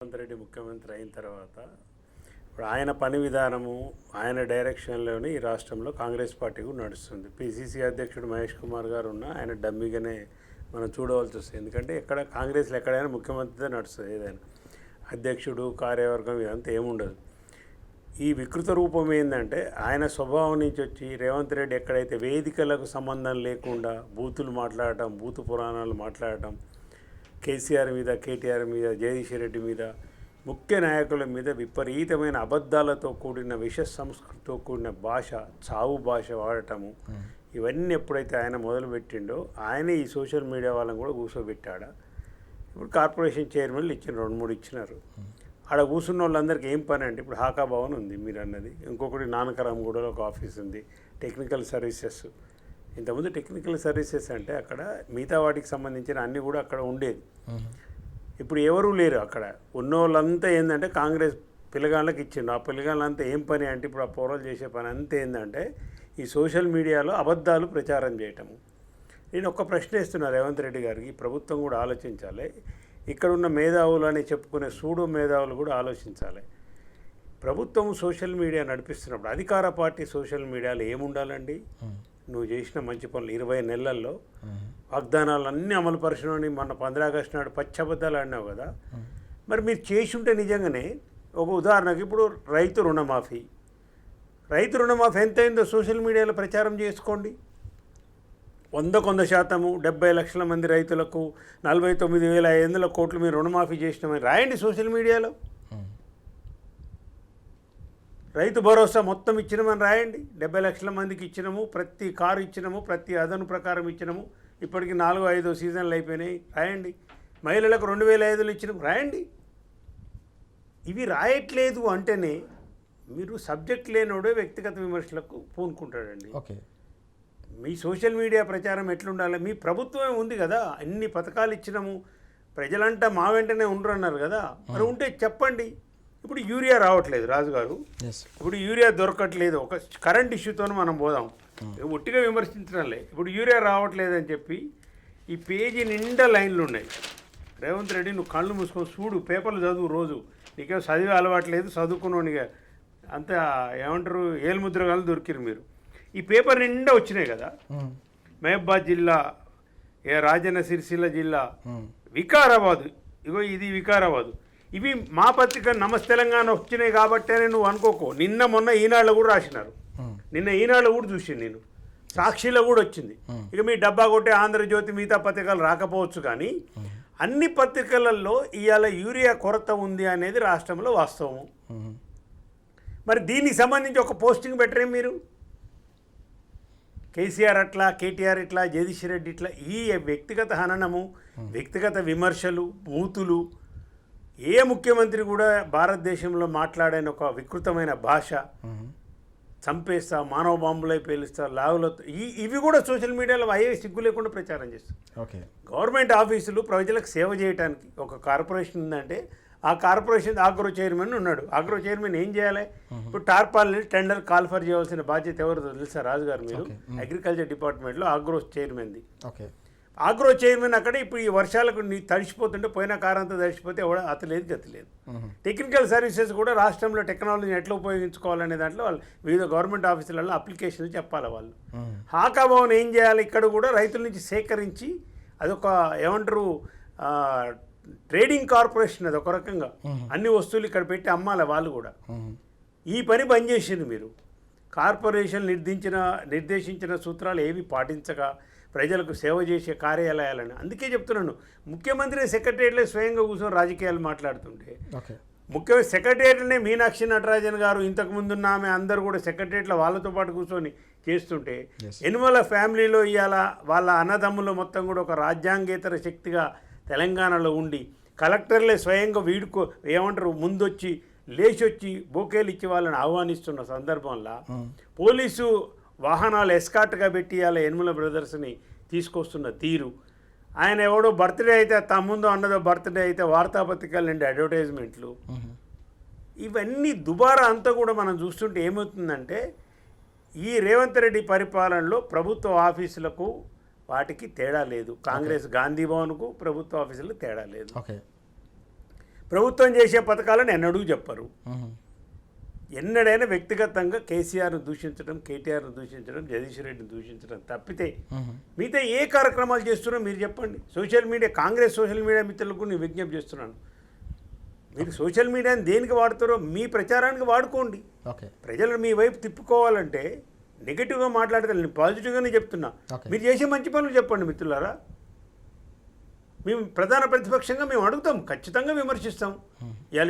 రేవంత్ రెడ్డి ముఖ్యమంత్రి అయిన తర్వాత ఇప్పుడు ఆయన పని విధానము ఆయన డైరెక్షన్లోనే ఈ రాష్ట్రంలో కాంగ్రెస్ పార్టీ కూడా నడుస్తుంది. పిసిసి అధ్యక్షుడు మహేష్ కుమార్ గారు ఉన్న ఆయన డమ్మిగానే మనం చూడవలసి వస్తుంది. ఎందుకంటే ఎక్కడ కాంగ్రెస్లో ఎక్కడైనా ముఖ్యమంత్రితో నడుస్తుంది. ఏదైనా అధ్యక్షుడు కార్యవర్గం ఇదంతా ఏముండదు. ఈ వికృత రూపం ఏంటంటే ఆయన స్వభావం నుంచి వచ్చి రేవంత్ రెడ్డి ఎక్కడైతే వేదికలకు సంబంధం లేకుండా బూతులు మాట్లాడటం, బూతు పురాణాలు మాట్లాడటం, కేసీఆర్ మీద, కేటీఆర్ మీద, జగదీష్ రెడ్డి మీద, ముఖ్య నాయకుల మీద విపరీతమైన అబద్ధాలతో కూడిన విష సంస్కృతితో కూడిన భాష, చావు భాష వాడటము, ఇవన్నీ ఎప్పుడైతే ఆయన మొదలుపెట్టిండో ఆయనే ఈ సోషల్ మీడియా వాళ్ళని కూడా కూర్చోబెట్టాడా. ఇప్పుడు కార్పొరేషన్ చైర్మన్లు ఇచ్చిన 2-3 ఇచ్చినారు. ఆడ కూర్చున్న వాళ్ళందరికీ ఏం పని అంటే ఇప్పుడు హాకా భవన్ ఉంది మీరు అన్నది, ఇంకొకటి నానకరాంగూడలో ఒక ఆఫీస్ ఉంది, టెక్నికల్ సర్వీసెస్. ఇంతకుముందు టెక్నికల్ సర్వీసెస్ అంటే అక్కడ మిగతా వాటికి సంబంధించిన అన్నీ కూడా అక్కడ ఉండేది. ఇప్పుడు ఎవరూ లేరు అక్కడ. ఉన్న వాళ్ళంతా ఏంటంటే కాంగ్రెస్ పిల్లగాళ్ళకి ఇచ్చిండు. ఆ పిల్లగాళ్ళంతా ఏం పని అంటే ఇప్పుడు ఆ పౌరులు చేసే పని అంతా ఏంటంటే ఈ సోషల్ మీడియాలో అబద్ధాలు ప్రచారం చేయటము. నేను ఒక ప్రశ్న ఇస్తున్నా రేవంత్ రెడ్డి గారికి, ప్రభుత్వం కూడా ఆలోచించాలి. ఇక్కడ ఉన్న మేధావులు అని చెప్పుకునే సూడో మేధావులు కూడా ఆలోచించాలి. ప్రభుత్వం సోషల్ మీడియా నడిపిస్తున్నప్పుడు అధికార పార్టీ సోషల్ మీడియాలో ఏముండాలండి? నువ్వు చేసిన మంచి పనులు 20 నెలల్లో వాగ్దానాలు అన్నీ అమలు పరిచినని మొన్న 15 ఆగస్టు నాడు పచ్చబద్దాలు ఆడినావు కదా. మరి మీరు చేసి ఉంటే నిజంగానే ఒక ఉదాహరణకి ఇప్పుడు రైతు రుణమాఫీ ఎంత అయిందో సోషల్ మీడియాలో ప్రచారం చేసుకోండి. 100% 70 లక్షల మంది రైతులకు 49,500 కోట్లు మీరు రుణమాఫీ చేసినామని రాయండి సోషల్ మీడియాలో. రైతు భరోసా మొత్తం ఇచ్చినామని రాయండి. 70 లక్షల మందికి ఇచ్చినాము, ప్రతి కారు ఇచ్చినాము, ప్రతి అదను ప్రకారం ఇచ్చినాము. ఇప్పటికి 4-5 సీజన్లు అయిపోయినాయి, రాయండి. మహిళలకు 2,500 ఇచ్చినాము, రాయండి. ఇవి రాయట్లేదు అంటేనే మీరు సబ్జెక్ట్ లేనోడే వ్యక్తిగత విమర్శలకు పూనుకుంటాడండి. ఓకే, మీ సోషల్ మీడియా ప్రచారం ఎట్లుండాలి? మీ ప్రభుత్వమే ఉంది కదా, అన్ని పథకాలు ఇచ్చినాము, ప్రజలంతా మా వెంటనే ఉండరు అన్నారు కదా. మరి ఉంటే చెప్పండి. ఇప్పుడు యూరియా రావట్లేదు రాజుగారు, ఇప్పుడు యూరియా దొరకట్లేదు. ఒక కరెంట్ ఇష్యూతో మనం పోదాం, ఒట్టిగా విమర్శించడంలే. ఇప్పుడు యూరియా రావట్లేదని చెప్పి ఈ పేజీ నిండా లైన్లు ఉన్నాయి. రేవంత్ రెడ్డి నువ్వు కళ్ళు మూసుకొని చూడు, పేపర్లు చదువు రోజు. నీకేమో చదివే అలవాట్లేదు, చదువుకున్నానిగా అంత ఏమంటారు ఏలుముద్రగాలు దొరికిరు మీరు. ఈ పేపర్ నిండా వచ్చినాయి కదా. మహబాద్ జిల్లా, రాజన్న సిరిసిల్ల జిల్లా, వికారాబాదు, ఇగో ఇది వికారాబాదు. ఇవి మా పత్రిక నమస్తే తెలంగాణ వచ్చినాయి కాబట్టే నువ్వు అనుకోకు. నిన్న మొన్న ఈనాడులో కూడా రాసినారు, నిన్న ఈనాడులో కూడా చూసింది నేను, సాక్షిలో కూడా వచ్చింది. ఇక మీ డబ్బా కొట్టే ఆంధ్రజ్యోతి మిగతా పత్రికలు రాకపోవచ్చు, కానీ అన్ని పత్రికలలో ఇవాళ యూరియా కొరత ఉంది అనేది రాష్ట్రంలో వాస్తవం. మరి దీనికి సంబంధించి ఒక పోస్టింగ్ పెట్టరే మీరు? కేసీఆర్ అట్లా, కేటీఆర్ ఇట్లా, జగదీష్ రెడ్డి ఇట్లా, ఈ వ్యక్తిగత హననము, వ్యక్తిగత విమర్శలు, బూతులు, ఏ ముఖ్యమంత్రి కూడా భారతదేశంలో మాట్లాడని ఒక వికృతమైన భాష, చంపేస్తా, మానవ బాంబులై పేలుస్తా, లాగులతో, ఇవి కూడా సోషల్ మీడియాలో అయ్యే సిగ్గు లేకుండా ప్రచారం చేస్తారు. ఓకే, గవర్నమెంట్ ఆఫీసులు ప్రజలకు సేవ చేయడానికి ఒక కార్పొరేషన్ ఉందంటే ఆ కార్పొరేషన్ ఆగ్రో చైర్మన్ ఉన్నాడు. ఆగ్రో చైర్మన్ ఏం చేయాలి? ఇప్పుడు టార్పాల్ని టెండర్ కాల్ఫర్ చేయవలసిన బాధ్యత ఎవరు తెలుసా రాజుగారు? మీరు అగ్రికల్చర్ డిపార్ట్మెంట్లో ఆగ్రో చైర్మన్ది. ఓకే, ఆగ్రో చైర్మన్ అక్కడ ఇప్పుడు ఈ వర్షాలకు తడిచిపోతుంటే, పోయిన కారంతా తడిచిపోతే ఎవడ అతలేదు గతి లేదు. టెక్నికల్ సర్వీసెస్ కూడా రాష్ట్రంలో టెక్నాలజీని ఎట్లా ఉపయోగించుకోవాలనే దాంట్లో వాళ్ళు వివిధ గవర్నమెంట్ ఆఫీసులలో అప్లికేషన్లు చెప్పాలి వాళ్ళు. హాకా భవన్ ఏం చేయాలి? ఇక్కడ కూడా రైతుల నుంచి సేకరించి అదొక ఏమంటారు ట్రేడింగ్ కార్పొరేషన్, అది ఒక రకంగా అన్ని వస్తువులు ఇక్కడ పెట్టి అమ్మాలి వాళ్ళు కూడా. ఈ పని బంద్ చేసింది మీరు. కార్పొరేషన్ నిర్దేశించిన సూత్రాలు ఏవి పాటించక ప్రజలకు సేవ చేసే కార్యాలయాలని. అందుకే చెప్తున్నాను, ముఖ్యమంత్రి సెక్రటరియట్లో స్వయంగా కూర్చొని రాజకీయాలు మాట్లాడుతుంటే, ముఖ్యమైన సెక్రటరియట్లనే మీనాక్షి నటరాజన్ గారు ఇంతకుముందున్న ఆమె అందరూ కూడా సెక్రటరియట్లో వాళ్ళతో పాటు కూర్చొని చేస్తుంటే, యనుమల ఫ్యామిలీలో ఇవాళ వాళ్ళ అన్నదమ్ములు మొత్తం కూడా ఒక రాజ్యాంగేతర శక్తిగా తెలంగాణలో ఉండి కలెక్టర్లే స్వయంగా వీడుకో ఏమంటారు ముందొచ్చి లేచొచ్చి బోకేలు ఇచ్చి వాళ్ళని ఆహ్వానిస్తున్న సందర్భంలో పోలీసు వాహనాలు ఎస్కాట్గా పెట్టి ఇవాళ యనుమల బ్రదర్స్ని తీసుకొస్తున్న తీరు, ఆయన ఎవడో బర్త్డే అయితే తమ్ముందో అన్నదో బర్త్డే అయితే వార్తాపత్రికల నుండి అడ్వర్టైజ్మెంట్లు, ఇవన్నీ దుబారా అంతా కూడా మనం చూస్తుంటే ఏమవుతుందంటే ఈ రేవంత్ రెడ్డి పరిపాలనలో ప్రభుత్వ ఆఫీసులకు వాటికి తేడా లేదు. కాంగ్రెస్ గాంధీ భవన్కు ప్రభుత్వ ఆఫీసులకు తేడా లేదు. ప్రభుత్వం చేసే పథకాలను ఎన్నడూ చెప్పరు. ఎన్నడైనా వ్యక్తిగతంగా కేసీఆర్ను దూషించడం, కేటీఆర్ను దూషించడం, జగదీష్ రెడ్డిని దూషించడం తప్పితే మిగతా ఏ కార్యక్రమాలు చేస్తున్నారో మీరు చెప్పండి. Social media, Congress social media మిత్రులకు నేను విజ్ఞప్తి చేస్తున్నాను, మీరు సోషల్ మీడియాని దేనికి వాడుతారో మీ ప్రచారానికి వాడుకోండి. ప్రజలను మీ వైపు తిప్పుకోవాలంటే నెగిటివ్గా మాట్లాడతారు, నేను పాజిటివ్గానే చెప్తున్నా. మీరు చేసే మంచి పనులు చెప్పండి మిత్రులారా. మేము ప్రధాన ప్రతిపక్షంగా మేము అడుగుతాం, ఖచ్చితంగా విమర్శిస్తాం. ఇవాళ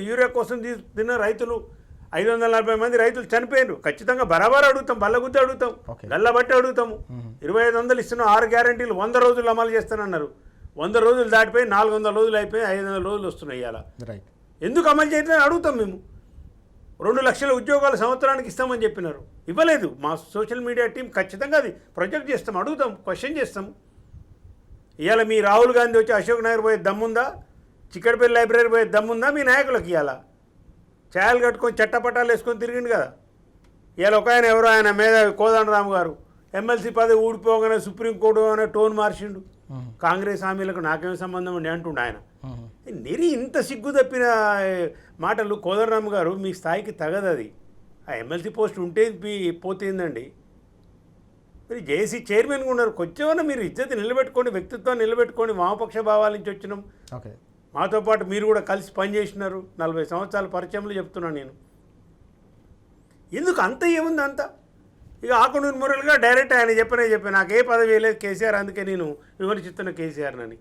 యూరియా కోసం తిన్న రైతులు 540 మంది రైతులు చనిపోయారు, ఖచ్చితంగా బరాబర్ అడుగుతాం, బల్లగుద్ది అడుగుతాం, గల్లబట్టి అడుగుతాము. 2500 ఇస్తున్నాం, 6 గ్యారంటీలు 100 రోజులు అమలు చేస్తానన్నారు. 100 రోజులు దాటిపోయి 400 రోజులు అయిపోయి 500 రోజులు వస్తున్నాయి. ఇవాళ ఎందుకు అమలు చేయట్లేదు అడుగుతాం. మేము 2 లక్షల ఉద్యోగాలు సంవత్సరానికి ఇస్తామని చెప్పినారు, ఇవ్వలేదు. మా సోషల్ మీడియా టీం ఖచ్చితంగా అది ప్రొజెక్ట్ చేస్తాం, అడుగుతాం, క్వశ్చన్ చేస్తాం. ఇవాళ మీ రాహుల్ గాంధీ వచ్చి అశోక్ నగర్ పోయే దమ్ముందా? చిక్కడపల్లి లైబ్రరీ పోయే దమ్ముందా మీ నాయకులకు? ఇవాళ ఛాయలు కట్టుకొని చట్టపట్టాలు వేసుకొని తిరిగిండు కదా. ఇవాళ ఒక ఆయన ఎవరో ఆయన మేధావి కోదండరామ్ గారు ఎమ్మెల్సీ పదవి ఊడిపోగానే సుప్రీంకోర్టు అనే టోన్ మార్చిండు. కాంగ్రెస్ హామీలకు నాకేం సంబంధం అండి అంటుండు ఆయన. ఇంత సిగ్గు తప్పిన మాటలు కోదండరామ్ గారు, మీ స్థాయికి తగదు అది. ఆ ఎమ్మెల్సీ పోస్ట్ ఉంటే పోతుందండి. మీరు జేఏసీ చైర్మన్గా ఉన్నారు, కొంచెమన్నా మీరు ఇజ్జత్ నిలబెట్టుకోండి, వ్యక్తిత్వాన్ని నిలబెట్టుకోండి. వామపక్ష భావాల నుంచి వచ్చినాం, మాతో పాటు మీరు కూడా కలిసి పనిచేసినారు. 40 సంవత్సరాల పరిచయంలో చెప్తున్నాను నేను. ఎందుకు అంత ఏముంది అంత? ఇక ఆకునూరు మురళిగా డైరెక్ట్ ఆయన చెప్పిన నాకు ఏ పదవి లేదు కేసీఆర్, అందుకే నేను విమర్శిస్తున్న కేసీఆర్నని.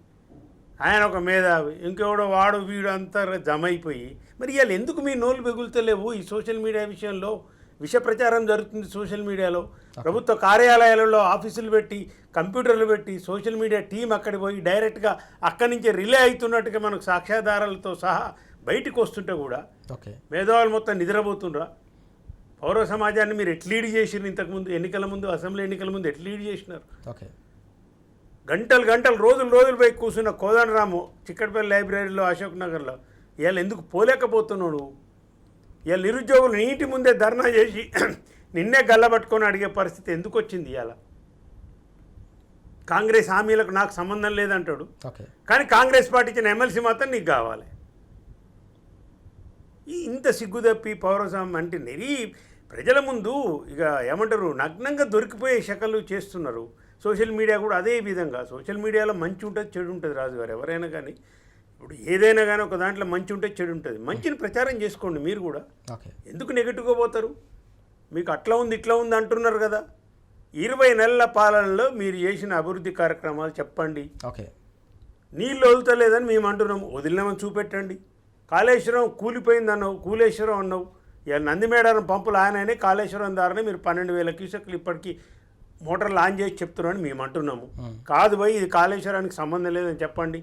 ఆయన ఒక మేధావి, ఇంకెవడో వాడు వీడు అంతా జమ అయిపోయి మరి ఇవాళ ఎందుకు మీ నోళ్ళు పెగులుతలేవు? ఈ సోషల్ మీడియా విషయంలో విష ప్రచారం జరుగుతుంది. సోషల్ మీడియాలో ప్రభుత్వ కార్యాలయాలలో ఆఫీసులు పెట్టి, కంప్యూటర్లు పెట్టి, సోషల్ మీడియా టీం అక్కడికి పోయి డైరెక్ట్గా అక్కడి నుంచే రిలే అవుతున్నట్టుగా మనకు సాక్ష్యాధారాలతో సహా బయటకు వస్తుంటే కూడా మేధావులు మొత్తం నిద్రపోతుండ్రా? పౌర సమాజాన్ని మీరు ఎట్లా లీడ్ చేసినారు? ఇంతకుముందు ఎన్నికల ముందు, అసెంబ్లీ ఎన్నికల ముందు ఎట్లా లీడ్ చేసినారు? గంటలు రోజులు పోయి కూర్చున్న కోదండరాము చిక్కడపల్లి లైబ్రరీలో, అశోక్ నగర్లో ఇవాళ ఎందుకు పోలేకపోతున్నాడు? ఇవాళ నిరుద్యోగులు నీటి ముందే ధర్నా చేసి నిన్నే గల్లబట్టుకొని అడిగే పరిస్థితి ఎందుకు వచ్చింది? ఇవాళ కాంగ్రెస్ హామీలకు నాకు సంబంధం లేదంటాడు, కానీ కాంగ్రెస్ పార్టీ ఇచ్చిన ఎమ్మెల్సీ మాత్రం నీకు కావాలి. ఇంత సిగ్గుదప్పి పౌరసం అంటే ప్రజల ముందు ఇక ఏమంటారు, నగ్నంగా దొరికిపోయే శకలు చేస్తున్నారు. సోషల్ మీడియా కూడా అదే విధంగా. సోషల్ మీడియాలో మంచి ఉంటుంది, చెడు ఉంటుంది. రాజుగారు ఎవరైనా కానీ ఇప్పుడు ఏదైనా కానీ ఒక దాంట్లో మంచి ఉంటే చెడు ఉంటుంది. మంచిని ప్రచారం చేసుకోండి మీరు కూడా. ఎందుకు నెగిటివ్గా పోతారు? మీకు అట్లా ఉంది ఇట్లా ఉంది అంటున్నారు కదా. 20 నెలల పాలనలో మీరు చేసిన అభివృద్ధి కార్యక్రమాలు చెప్పండి. నీళ్ళు వదులుతలేదని మేము అంటున్నాము, వదిలినామని చూపెట్టండి. కాళేశ్వరం కూలిపోయింది అన్నావు, కూలేశ్వరం అన్నావు. ఇక నందిమేడారం పంపులు ఆయననే కాళేశ్వరం ద్వారానే మీరు 12,000 క్యూసెక్లు ఇప్పటికీ మోటార్లు ఆన్ చేసి చెప్తున్నారని మేము అంటున్నాము. కాదు పోయి ఇది కాళేశ్వరానికి సంబంధం లేదని చెప్పండి.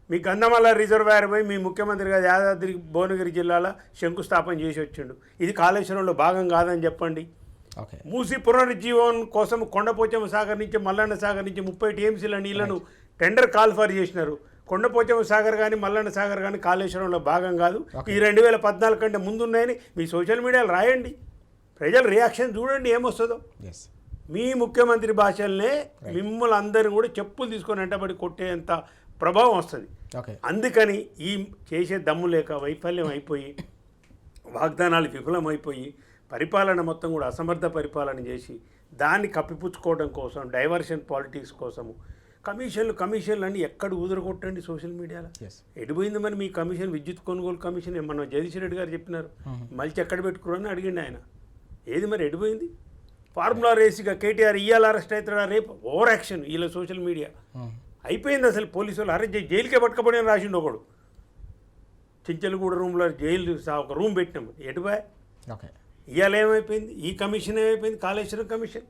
మీ గంధమల్ల రిజర్వాయర్ పోయి మీ ముఖ్యమంత్రి గారు యాదాద్రి భువనగిరి జిల్లాలో శంకుస్థాపన చేసి వచ్చిండు, ఇది కాళేశ్వరంలో భాగం కాదని చెప్పండి. మూసి పునరుజ్జీవం కోసం కొండపోచమ్మ సాగర్ నుంచి మల్లన్న సాగర్ నుంచి 30 టీఎంసీల నీళ్లను టెండర్ కాల్ఫర్ చేసినారు. కొండపోచమ్మ సాగర్ కానీ మల్లన్న సాగర్ కానీ కాళేశ్వరంలో భాగం కాదు. ఈ 2014 కంటే ముందున్నాయని మీ సోషల్ మీడియాలో రాయండి, ప్రజల రియాక్షన్ చూడండి ఏమొస్తుందో. మీ ముఖ్యమంత్రి భాషలనే మిమ్మల్ని అందరినీ కూడా చెప్పులు తీసుకొని వెంటబడి కొట్టేంత ప్రభావం వస్తుంది. అందుకని ఈ చేసే దమ్ము లేక వైఫల్యం అయిపోయి, వాగ్దానాలు విఫలమైపోయి, పరిపాలన మొత్తం కూడా అసమర్థ పరిపాలన చేసి దాన్ని కప్పిపుచ్చుకోవడం కోసం, డైవర్షన్ పాలిటిక్స్ కోసము కమిషన్లు అని ఎక్కడ ఊదరగొట్టండి సోషల్ మీడియాలో. ఎడిపోయింది మరి మీ కమిషన్? విద్యుత్ కొనుగోలు కమిషన్ మన జగదీష్ రెడ్డి గారు చెప్పినారు, మళ్ళీ ఎక్కడ పెట్టుకురని అడిగిండి ఆయన. ఏది మరి ఎడిపోయింది? ఫార్ములా రేసిగా కేటీఆర్ ఇవాళ అరెస్ట్ అవుతాడా రేపు? ఓవర్ యాక్షన్ వీళ్ళ సోషల్ మీడియా అయిపోయింది. అసలు పోలీసు వాళ్ళు అరెస్ట్ చేసి జైలుకే పట్టుకపోయి అని రాసిండు ఒకడు. చించలగూడ రూమ్లో జైలు ఒక రూమ్ పెట్టినాము, ఎటుపోయా? ఇవాళ ఏమైపోయింది? ఈ కమిషన్ ఏమైపోయింది? కాళేశ్వరం కమిషన్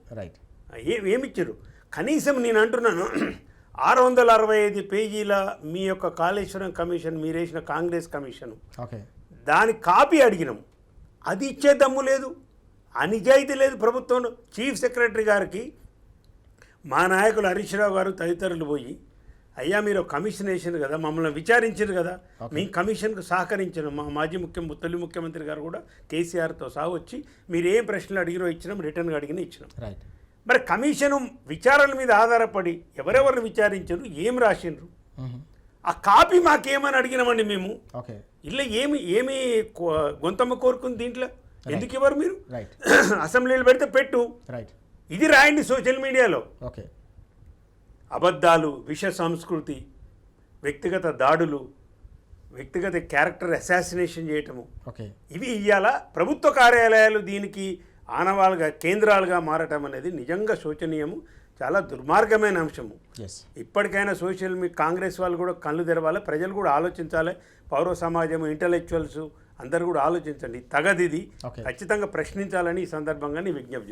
ఏమిచ్చారు? కనీసం నేను అంటున్నాను 665 పేజీల మీ యొక్క కాళేశ్వరం కమిషన్, మీరేసిన కాంగ్రెస్ కమిషన్, దాని కాపీ అడిగినాం, అది ఇచ్చే దమ్ము లేదు, అనిజాయితీ లేదు ప్రభుత్వంలో. చీఫ్ సెక్రటరీ గారికి మా నాయకులు హరీష్ రావు గారు తదితరులు పోయి, అయ్యా మీరు కమిషన్ వేసారు కదా, మమ్మల్ని విచారించారు కదా, మీ కమిషన్కు సహకరించిన మా మాజీ తొలి ముఖ్యమంత్రి గారు కూడా కేసీఆర్తో సహా వచ్చి మీరు ఏం ప్రశ్నలు అడిగిరో ఇచ్చినాం, రిటర్న్గా అడిగినా ఇచ్చినాం. మరి కమిషను విచారణ మీద ఆధారపడి ఎవరెవరిని విచారించారు, ఏం రాసిండ్రు, ఆ కాపీ మాకేమని అడిగినామండి మేము. ఓకే ఇలా ఏమి గొంతమ్మ కోరుకుంది దీంట్లో? ఎందుకు ఇవ్వరు మీరు? రైట్ అసెంబ్లీలో పెడితే పెట్టు, రైట్ ఇది రాయండి సోషల్ మీడియాలో. ఓకే అబద్ధాలు, విష సంస్కృతి, వ్యక్తిగత దాడులు, వ్యక్తిగత క్యారెక్టర్ అసాసినేషన్ చేయటము, ఓకే ఇవి ఇవాళ ప్రభుత్వ కార్యాలయాలు దీనికి ఆనవాళ్ళుగా కేంద్రాలుగా మారటం అనేది నిజంగా శోచనీయము, చాలా దుర్మార్గమైన అంశము. ఎస్ ఇప్పటికైనా కాంగ్రెస్ వాళ్ళు కూడా కళ్ళు తెరవాలి, ప్రజలు కూడా ఆలోచించాలి, పౌర సమాజం, ఇంటలెక్చువల్స్ అందరూ కూడా ఆలోచించండి. తగదిది Okay. ఖచ్చితంగా ప్రశ్నించాలని ఈ సందర్భంగా నేను విజ్ఞప్తి చేస్తాను.